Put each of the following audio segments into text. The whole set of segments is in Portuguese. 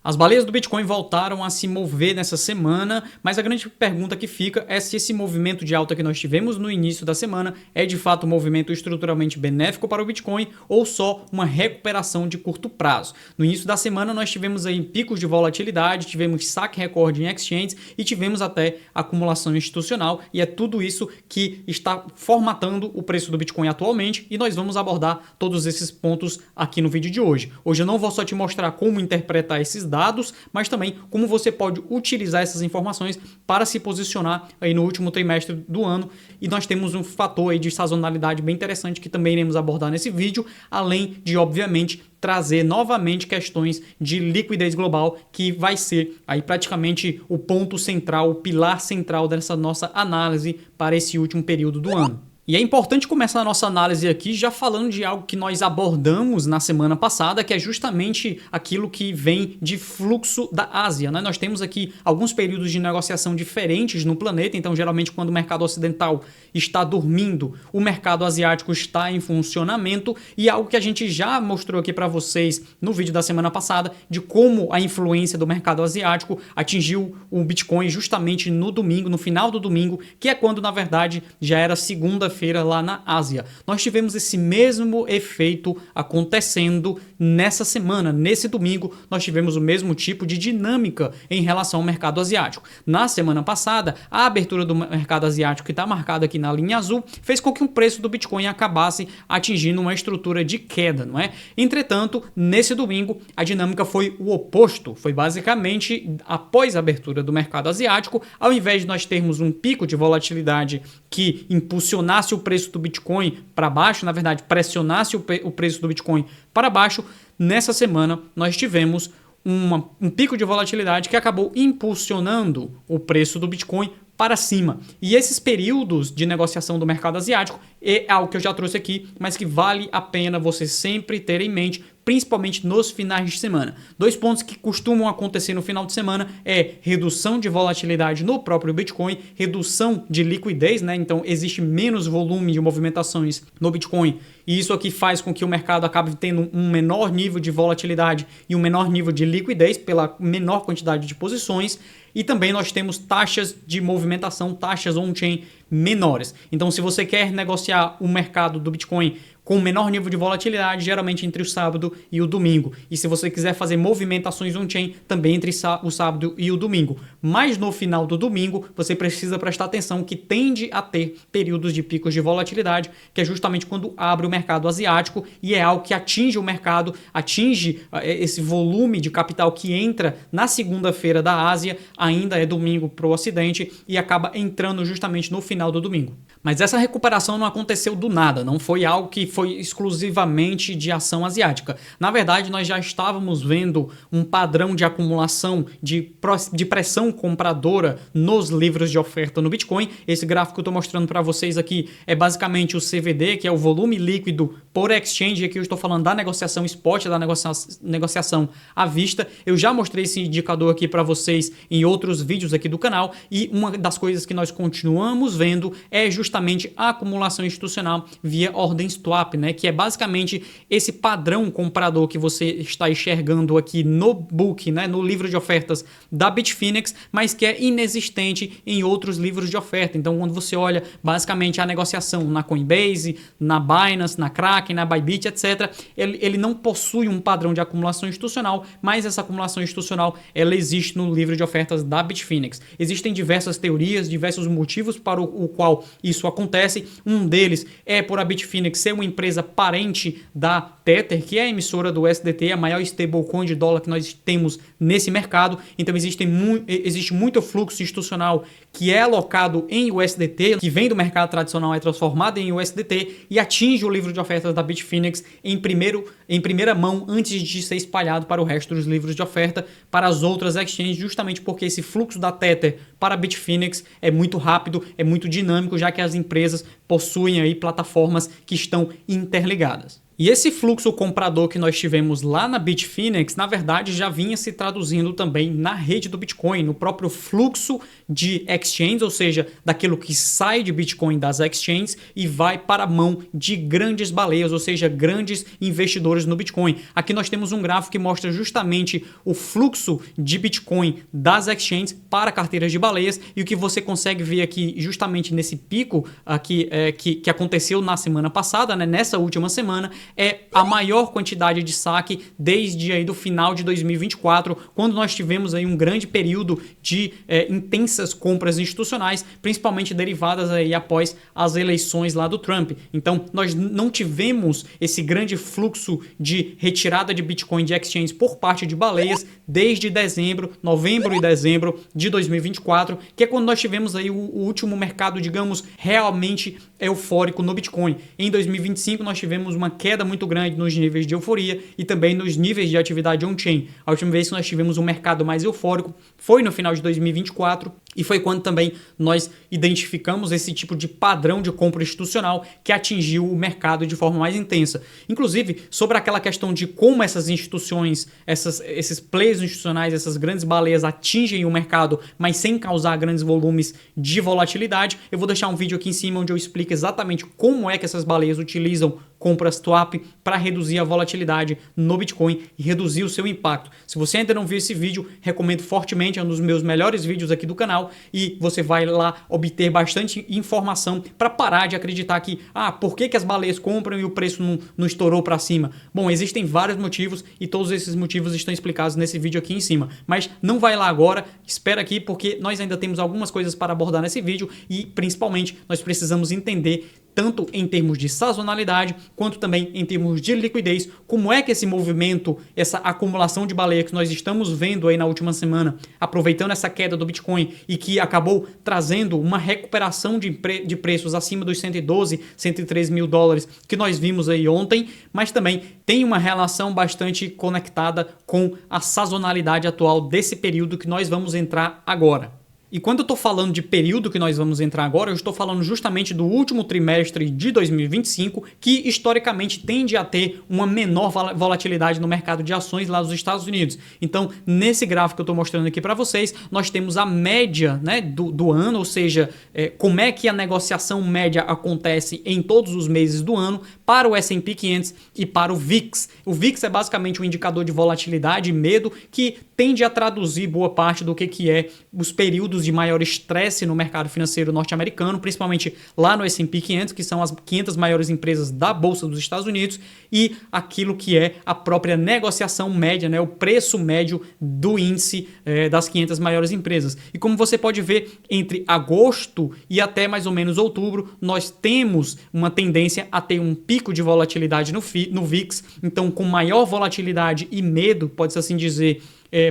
As baleias do Bitcoin voltaram a se mover nessa semana, mas a grande pergunta que fica é se esse movimento de alta que nós tivemos no início da semana é de fato um movimento estruturalmente benéfico para o Bitcoin ou só uma recuperação de curto prazo. No início da semana nós tivemos aí picos de volatilidade, tivemos saque recorde em exchanges e tivemos até acumulação institucional, e é tudo isso que está formatando o preço do Bitcoin atualmente, e nós vamos abordar todos esses pontos aqui no vídeo de hoje. Hoje eu não vou só te mostrar como interpretar esses dados, mas também como você pode utilizar essas informações para se posicionar aí no último trimestre do ano. E nós temos um fator aí de sazonalidade bem interessante que também iremos abordar nesse vídeo, além de, obviamente, trazer novamente questões de liquidez global, que vai ser aí praticamente o ponto central, o pilar central dessa nossa análise para esse último período do ano. E é importante começar a nossa análise aqui já falando de algo que nós abordamos na semana passada, que é justamente aquilo que vem de fluxo da Ásia, né? Nós temos aqui alguns períodos de negociação diferentes no planeta, então geralmente quando o mercado ocidental está dormindo, o mercado asiático está em funcionamento, e algo que a gente já mostrou aqui para vocês no vídeo da semana passada, de como a influência do mercado asiático atingiu o Bitcoin justamente no domingo, no final do domingo, que é quando na verdade já era segunda-feira lá na Ásia. Nós tivemos esse mesmo efeito acontecendo nessa semana. Nesse domingo, nós tivemos o mesmo tipo de dinâmica em relação ao mercado asiático. Na semana passada, a abertura do mercado asiático, que está marcada aqui na linha azul, fez com que o preço do Bitcoin acabasse atingindo uma estrutura de queda, não é? Entretanto, nesse domingo, a dinâmica foi o oposto. Foi basicamente após a abertura do mercado asiático, ao invés de nós termos um pico de volatilidade que impulsionasse o preço do Bitcoin para baixo, na verdade, pressionasse o preço do Bitcoin para baixo, nessa semana nós tivemos um pico de volatilidade que acabou impulsionando o preço do Bitcoin para cima. E esses períodos de negociação do mercado asiático é algo que eu já trouxe aqui, mas que vale a pena você sempre ter em mente, principalmente nos finais de semana. Dois pontos que costumam acontecer no final de semana é redução de volatilidade no próprio Bitcoin, redução de liquidez, né? Então existe menos volume de movimentações no Bitcoin, e isso aqui faz com que o mercado acabe tendo um menor nível de volatilidade e um menor nível de liquidez pela menor quantidade de posições. E também nós temos taxas de movimentação, taxas on-chain menores. Então, se você quer negociar o mercado do Bitcoin com menor nível de volatilidade, geralmente entre o sábado e o domingo. E se você quiser fazer movimentações on-chain, também entre o sábado e o domingo. Mas no final do domingo, você precisa prestar atenção que tende a ter períodos de picos de volatilidade, que é justamente quando abre o mercado asiático, e é algo que atinge o mercado, atinge esse volume de capital que entra na segunda-feira da Ásia, ainda é domingo para o Ocidente, e acaba entrando justamente no final do domingo. Mas essa recuperação não aconteceu do nada, não foi algo que foi exclusivamente de ação asiática. Na verdade, nós já estávamos vendo um padrão de acumulação de pressão compradora nos livros de oferta no Bitcoin. Esse gráfico que eu estou mostrando para vocês aqui é basicamente o CVD, que é o volume líquido por exchange. Aqui eu estou falando da negociação spot, da negociação à vista. Eu já mostrei esse indicador aqui para vocês em outros vídeos aqui do canal, e uma das coisas que nós continuamos vendo é justamente a acumulação institucional via ordem swap, né, que é basicamente esse padrão comprador que você está enxergando aqui no book, né, no livro de ofertas da Bitfinex, mas que é inexistente em outros livros de oferta. Então, quando você olha basicamente a negociação na Coinbase, na Binance, na Kraken, na Bybit, etc., ele não possui um padrão de acumulação institucional, mas essa acumulação institucional ela existe no livro de ofertas da Bitfinex. Existem diversas teorias, diversos motivos para o qual isso acontece. Um deles é por a Bitfinex ser uma empresa parente da Tether, que é a emissora do USDT, a maior stablecoin de dólar que nós temos nesse mercado. Então existe muito fluxo institucional que é alocado em USDT, que vem do mercado tradicional, é transformado em USDT e atinge o livro de ofertas da Bitfinex em primeira mão, antes de ser espalhado para o resto dos livros de oferta, para as outras exchanges, justamente porque esse fluxo da Tether para a Bitfinex é muito rápido, é muito dinâmico, já que as empresas possuem aí plataformas que estão interligadas. E esse fluxo comprador que nós tivemos lá na Bitfinex, na verdade, já vinha se traduzindo também na rede do Bitcoin, no próprio fluxo de exchanges, ou seja, daquilo que sai de Bitcoin das exchanges e vai para a mão de grandes baleias, ou seja, grandes investidores no Bitcoin. Aqui nós temos um gráfico que mostra justamente o fluxo de Bitcoin das exchanges para carteiras de baleias, e o que você consegue ver aqui justamente nesse pico aqui, que aconteceu na semana passada, né, nessa última semana, é a maior quantidade de saque desde aí do final de 2024, quando nós tivemos aí um grande período de intensas compras institucionais, principalmente derivadas aí após as eleições lá do Trump. Então, nós não tivemos esse grande fluxo de retirada de Bitcoin de exchange por parte de baleias desde novembro e dezembro de 2024, que é quando nós tivemos aí o último mercado, digamos, realmente eufórico no Bitcoin. Em 2025, nós tivemos uma queda muito grande nos níveis de euforia e também nos níveis de atividade on-chain. A última vez que nós tivemos um mercado mais eufórico foi no final de 2024 e foi quando também nós identificamos esse tipo de padrão de compra institucional que atingiu o mercado de forma mais intensa. Inclusive, sobre aquela questão de como essas instituições, esses players institucionais, essas grandes baleias atingem o mercado, mas sem causar grandes volumes de volatilidade, eu vou deixar um vídeo aqui em cima onde eu explico exatamente como é que essas baleias utilizam compras swap para reduzir a volatilidade no Bitcoin e reduzir o seu impacto. Se você ainda não viu esse vídeo, recomendo fortemente, é um dos meus melhores vídeos aqui do canal e você vai lá obter bastante informação para parar de acreditar que, por que as baleias compram e o preço não estourou para cima? Bom, existem vários motivos e todos esses motivos estão explicados nesse vídeo aqui em cima, mas não vai lá agora, espera aqui porque nós ainda temos algumas coisas para abordar nesse vídeo e principalmente nós precisamos entender tanto em termos de sazonalidade, quanto também em termos de liquidez, como é que esse movimento, essa acumulação de baleia que nós estamos vendo aí na última semana, aproveitando essa queda do Bitcoin e que acabou trazendo uma recuperação de preços acima dos 112, 113 mil dólares que nós vimos aí ontem, mas também tem uma relação bastante conectada com a sazonalidade atual desse período que nós vamos entrar agora. E quando eu estou falando de período que nós vamos entrar agora, eu estou falando justamente do último trimestre de 2025, que historicamente tende a ter uma menor volatilidade no mercado de ações lá dos Estados Unidos. Então, nesse gráfico que eu estou mostrando aqui para vocês, nós temos a média, né, do ano, ou seja, como é que a negociação média acontece em todos os meses do ano para o S&P 500 e para o VIX. O VIX é basicamente um indicador de volatilidade e medo que tende a traduzir boa parte do que é os períodos de maior estresse no mercado financeiro norte-americano, principalmente lá no S&P 500, que são as 500 maiores empresas da Bolsa dos Estados Unidos, e aquilo que é a própria negociação média, né, o preço médio do índice das 500 maiores empresas. E como você pode ver, entre agosto e até mais ou menos outubro, nós temos uma tendência a ter um pico de volatilidade no VIX, então com maior volatilidade e medo, pode-se assim dizer,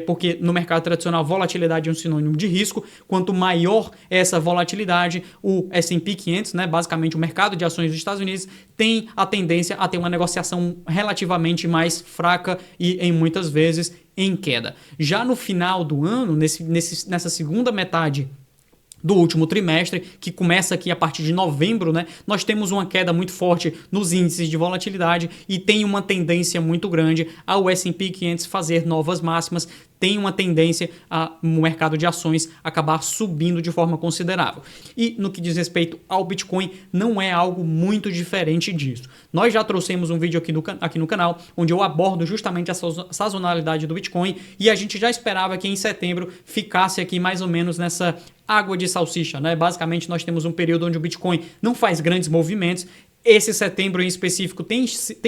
porque no mercado tradicional volatilidade é um sinônimo de risco. Quanto maior essa volatilidade, o S&P 500, né, basicamente o mercado de ações dos Estados Unidos, tem a tendência a ter uma negociação relativamente mais fraca e em muitas vezes em queda. Já no final do ano, nessa segunda metade do último trimestre, que começa aqui a partir de novembro, né, nós temos uma queda muito forte nos índices de volatilidade e tem uma tendência muito grande ao S&P 500 fazer novas máximas, tem uma tendência o mercado de ações acabar subindo de forma considerável. E no que diz respeito ao Bitcoin, não é algo muito diferente disso. Nós já trouxemos um vídeo aqui no canal, onde eu abordo justamente a sazonalidade do Bitcoin e a gente já esperava que em setembro ficasse aqui mais ou menos nessa água de salsicha, né? Basicamente, nós temos um período onde o Bitcoin não faz grandes movimentos. Esse setembro em específico tem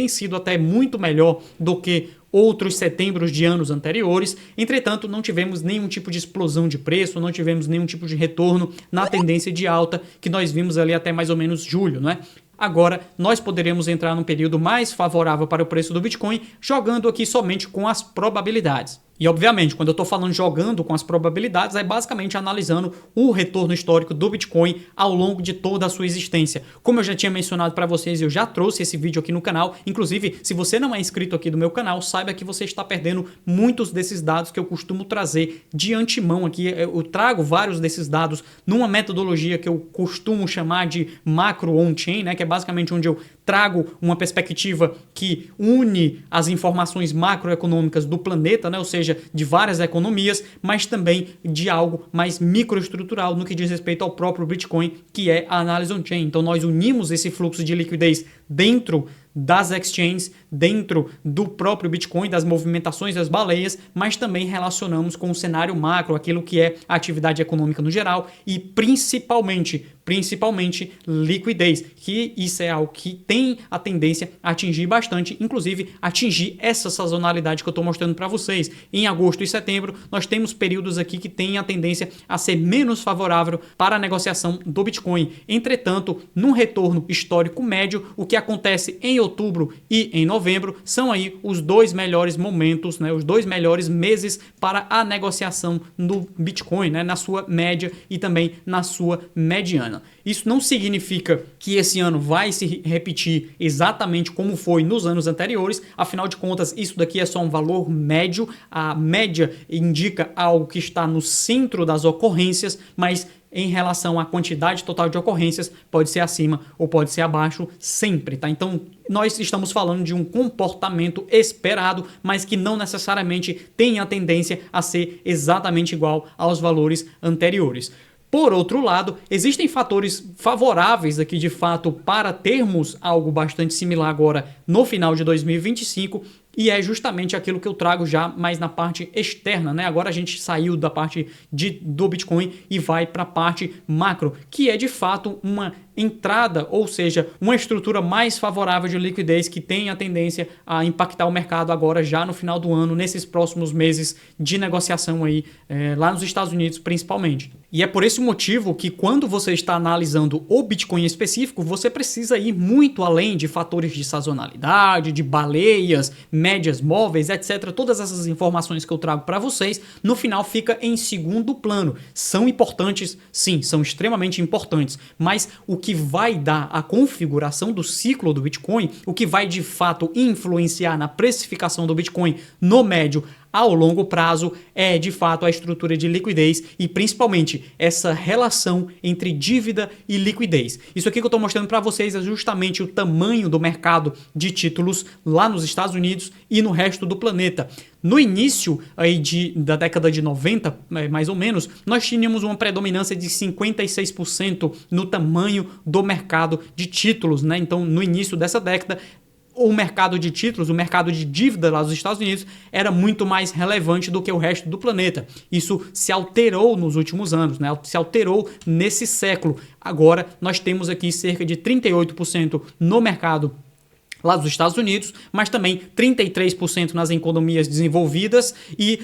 sido até muito melhor do que outros setembros de anos anteriores. Entretanto, não tivemos nenhum tipo de explosão de preço, não tivemos nenhum tipo de retorno na tendência de alta que nós vimos ali até mais ou menos julho, né? Agora, nós poderemos entrar num período mais favorável para o preço do Bitcoin, jogando aqui somente com as probabilidades. E, obviamente, quando eu estou falando jogando com as probabilidades, é basicamente analisando o retorno histórico do Bitcoin ao longo de toda a sua existência. Como eu já tinha mencionado para vocês, eu já trouxe esse vídeo aqui no canal. Inclusive, se você não é inscrito aqui do meu canal, saiba que você está perdendo muitos desses dados que eu costumo trazer de antemão aqui. Eu trago vários desses dados numa metodologia que eu costumo chamar de macro on-chain, né, que é basicamente onde eu trago uma perspectiva que une as informações macroeconômicas do planeta, né, ou seja, de várias economias, mas também de algo mais microestrutural no que diz respeito ao próprio Bitcoin, que é a análise on-chain. Então nós unimos esse fluxo de liquidez dentro das exchanges, dentro do próprio Bitcoin, das movimentações das baleias, mas também relacionamos com o cenário macro, aquilo que é a atividade econômica no geral e principalmente liquidez, que isso é algo que tem a tendência a atingir bastante, inclusive atingir essa sazonalidade que eu estou mostrando para vocês. Em agosto e setembro, nós temos períodos aqui que têm a tendência a ser menos favorável para a negociação do Bitcoin. Entretanto, num retorno histórico médio, o que acontece em outubro e em novembro são aí os dois melhores momentos, né, os dois melhores meses para a negociação do Bitcoin, né, na sua média e também na sua mediana. Isso não significa que esse ano vai se repetir exatamente como foi nos anos anteriores, afinal de contas, isso daqui é só um valor médio, a média indica algo que está no centro das ocorrências, mas em relação à quantidade total de ocorrências, pode ser acima ou pode ser abaixo sempre, tá? Então, nós estamos falando de um comportamento esperado, mas que não necessariamente tem a tendência a ser exatamente igual aos valores anteriores. Por outro lado, existem fatores favoráveis aqui de fato para termos algo bastante similar agora no final de 2025 e é justamente aquilo que eu trago já mais na parte externa, né? Agora a gente saiu da parte do Bitcoin e vai para a parte macro, que é de fato uma entrada, ou seja, uma estrutura mais favorável de liquidez que tem a tendência a impactar o mercado agora já no final do ano, nesses próximos meses de negociação aí, lá nos Estados Unidos principalmente. E é por esse motivo que quando você está analisando o Bitcoin específico, você precisa ir muito além de fatores de sazonalidade, de baleias, médias móveis, etc. Todas essas informações que eu trago para vocês, no final fica em segundo plano. São importantes? Sim, são extremamente importantes, mas o que vai dar a configuração do ciclo do Bitcoin, o que vai de fato influenciar na precificação do Bitcoin no médio ao longo prazo é de fato a estrutura de liquidez e principalmente essa relação entre dívida e liquidez. Isso aqui que eu estou mostrando para vocês é justamente o tamanho do mercado de títulos lá nos Estados Unidos e no resto do planeta. No início aí da década de 90, mais ou menos, nós tínhamos uma predominância de 56% no tamanho do mercado de títulos, né? Então, no início dessa década, o mercado de títulos, o mercado de dívida lá dos Estados Unidos era muito mais relevante do que o resto do planeta. Isso se alterou nos últimos anos, né? Se alterou nesse século. Agora nós temos aqui cerca de 38% no mercado lá dos Estados Unidos, mas também 33% nas economias desenvolvidas e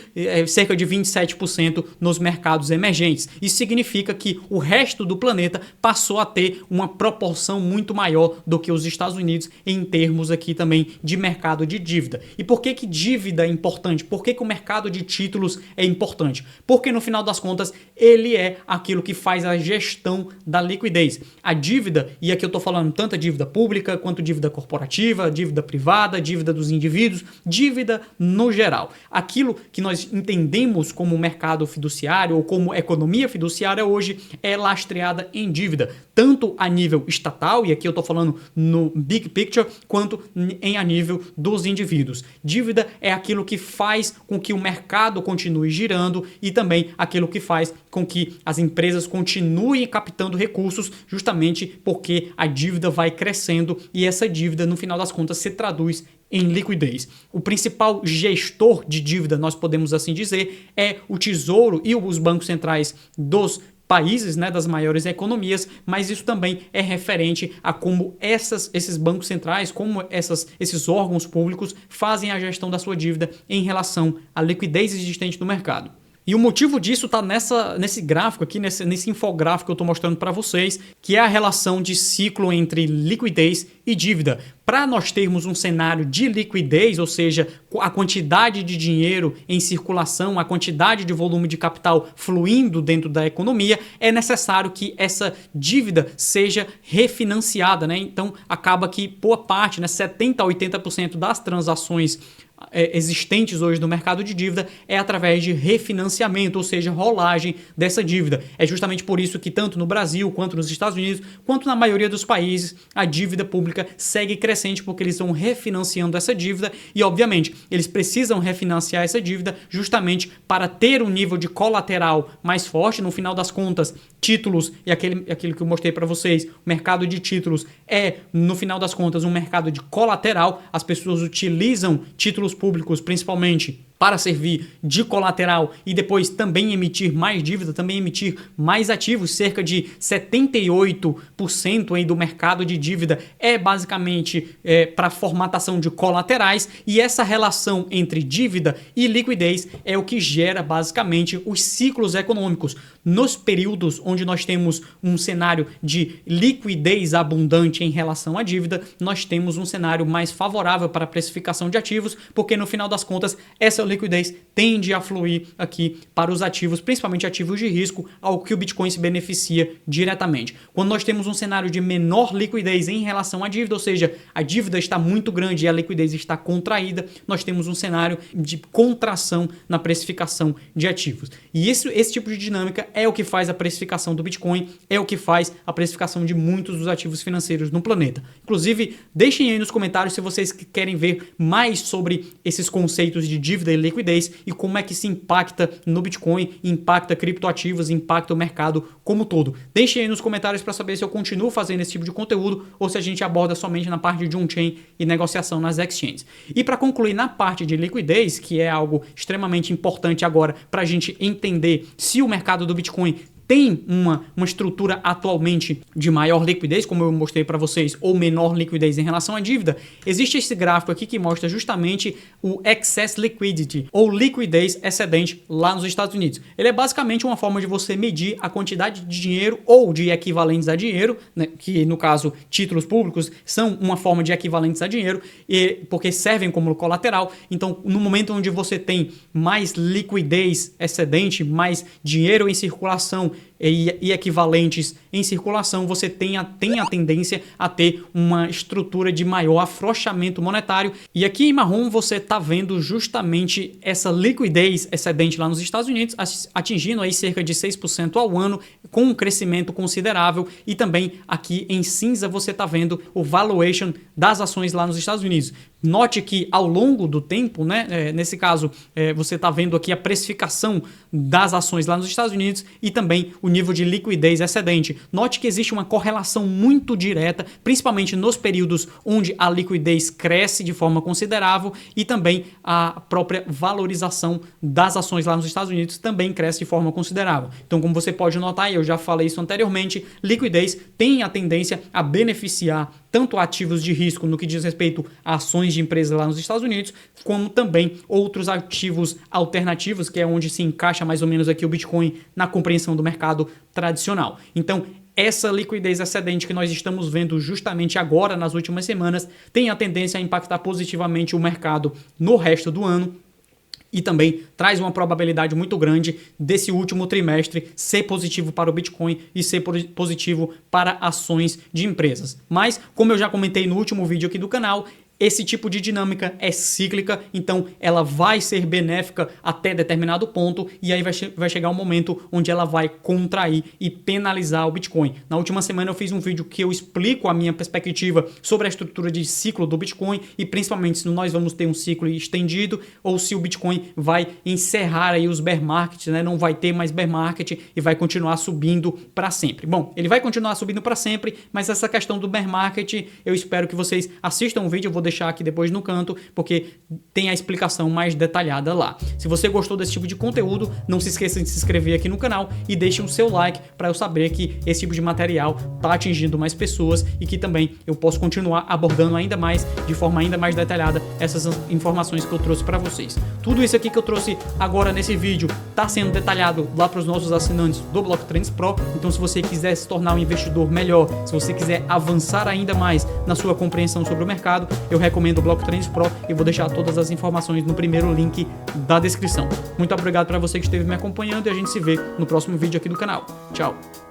cerca de 27% nos mercados emergentes. Isso significa que o resto do planeta passou a ter uma proporção muito maior do que os Estados Unidos em termos aqui também de mercado de dívida. E por que que dívida é importante? Por que que o mercado de títulos é importante? Porque no final das contas ele é aquilo que faz a gestão da liquidez. A dívida, e aqui eu estou falando tanto a dívida pública quanto dívida corporativa, dívida privada, dívida dos indivíduos, dívida no geral. Aquilo que nós entendemos como mercado fiduciário ou como economia fiduciária hoje é lastreada em dívida, tanto a nível estatal, e aqui eu estou falando no big picture, quanto a nível dos indivíduos. Dívida é aquilo que faz com que o mercado continue girando e também aquilo que faz com que as empresas continuem captando recursos, justamente porque a dívida vai crescendo e essa dívida, no final das contas, se traduz em liquidez. O principal gestor de dívida, nós podemos assim dizer, é o Tesouro e os bancos centrais dos países, né, das maiores economias, mas isso também é referente a como esses bancos centrais, como esses órgãos públicos fazem a gestão da sua dívida em relação à liquidez existente no mercado. E o motivo disso está nesse gráfico aqui, nesse infográfico que eu estou mostrando para vocês, que é a relação de ciclo entre liquidez e dívida. Para nós termos um cenário de liquidez, ou seja, a quantidade de dinheiro em circulação, a quantidade de volume de capital fluindo dentro da economia, é necessário que essa dívida seja refinanciada, né? Então acaba que boa parte, né, 70 a 80% das transações existentes hoje no mercado de dívida é através de refinanciamento, ou seja, rolagem dessa dívida. É justamente por isso que tanto no Brasil, quanto nos Estados Unidos, quanto na maioria dos países, a dívida pública segue crescente porque eles vão refinanciando essa dívida e, obviamente, eles precisam refinanciar essa dívida justamente para ter um nível de colateral mais forte. No final das contas, títulos e aquilo que eu mostrei para vocês, o mercado de títulos é, no final das contas, um mercado de colateral. As pessoas utilizam títulos públicos, principalmente, para servir de colateral e depois também emitir mais dívida, também emitir mais ativos. Cerca de 78% aí do mercado de dívida é basicamente para formatação de colaterais, e essa relação entre dívida e liquidez é o que gera basicamente os ciclos econômicos. Nos períodos onde nós temos um cenário de liquidez abundante em relação à dívida, nós temos um cenário mais favorável para a precificação de ativos, porque no final das contas essa liquidez tende a fluir aqui para os ativos, principalmente ativos de risco, ao que o Bitcoin se beneficia diretamente. Quando nós temos um cenário de menor liquidez em relação à dívida, ou seja, a dívida está muito grande e a liquidez está contraída, nós temos um cenário de contração na precificação de ativos. E esse tipo de dinâmica é o que faz a precificação do Bitcoin, é o que faz a precificação de muitos dos ativos financeiros no planeta. Inclusive, deixem aí nos comentários se vocês querem ver mais sobre esses conceitos de dívida e liquidez e como é que se impacta no Bitcoin, impacta criptoativos, impacta o mercado como todo. Deixem aí nos comentários para saber se eu continuo fazendo esse tipo de conteúdo ou se a gente aborda somente na parte de on-chain e negociação nas exchanges. E para concluir na parte de liquidez, que é algo extremamente importante agora para a gente entender se o mercado do Bitcoin tem uma estrutura atualmente de maior liquidez, como eu mostrei para vocês, ou menor liquidez em relação à dívida, existe esse gráfico aqui que mostra justamente o excess liquidity, ou liquidez excedente lá nos Estados Unidos. Ele é basicamente uma forma de você medir a quantidade de dinheiro ou de equivalentes a dinheiro, né, que no caso títulos públicos são uma forma de equivalentes a dinheiro, porque servem como colateral. Então, no momento onde você tem mais liquidez excedente, mais dinheiro em circulação e equivalentes em circulação, você tem a tendência a ter uma estrutura de maior afrouxamento monetário. E aqui em marrom você está vendo justamente essa liquidez excedente lá nos Estados Unidos, atingindo aí cerca de 6% ao ano, com um crescimento considerável. E também aqui em cinza você está vendo o valuation das ações lá nos Estados Unidos. Note que ao longo do tempo, né, nesse caso, você está vendo aqui a precificação das ações lá nos Estados Unidos e também o nível de liquidez excedente. Note que existe uma correlação muito direta, principalmente nos períodos onde a liquidez cresce de forma considerável e também a própria valorização das ações lá nos Estados Unidos também cresce de forma considerável. Então, como você pode notar, e eu já falei isso anteriormente, liquidez tem a tendência a beneficiar tanto ativos de risco no que diz respeito a ações de empresas lá nos Estados Unidos, como também outros ativos alternativos, que é onde se encaixa mais ou menos aqui o Bitcoin na compreensão do mercado tradicional. Então, essa liquidez excedente que nós estamos vendo justamente agora, nas últimas semanas, tem a tendência a impactar positivamente o mercado no resto do ano. E também traz uma probabilidade muito grande desse último trimestre ser positivo para o Bitcoin e ser positivo para ações de empresas. Mas, como eu já comentei no último vídeo aqui do canal, esse tipo de dinâmica é cíclica, então ela vai ser benéfica até determinado ponto e aí vai chegar um momento onde ela vai contrair e penalizar o Bitcoin. Na última semana eu fiz um vídeo que eu explico a minha perspectiva sobre a estrutura de ciclo do Bitcoin e principalmente se nós vamos ter um ciclo estendido ou se o Bitcoin vai encerrar aí os bear markets, né? Não vai ter mais bear market e vai continuar subindo para sempre. Bom, ele vai continuar subindo para sempre, mas essa questão do bear market, eu espero que vocês assistam o vídeo, eu vou deixar deixar aqui depois no canto, porque tem a explicação mais detalhada lá. Se você gostou desse tipo de conteúdo, não se esqueça de se inscrever aqui no canal e deixe o seu like para eu saber que esse tipo de material está atingindo mais pessoas e que também eu posso continuar abordando ainda mais, de forma ainda mais detalhada, essas informações que eu trouxe para vocês. Tudo isso aqui que eu trouxe agora nesse vídeo está sendo detalhado lá para os nossos assinantes do Block Trends Pro, então se você quiser se tornar um investidor melhor, se você quiser avançar ainda mais na sua compreensão sobre o mercado, eu recomendo o Block Trends Pro e vou deixar todas as informações no primeiro link da descrição. Muito obrigado para você que esteve me acompanhando e a gente se vê no próximo vídeo aqui do canal. Tchau!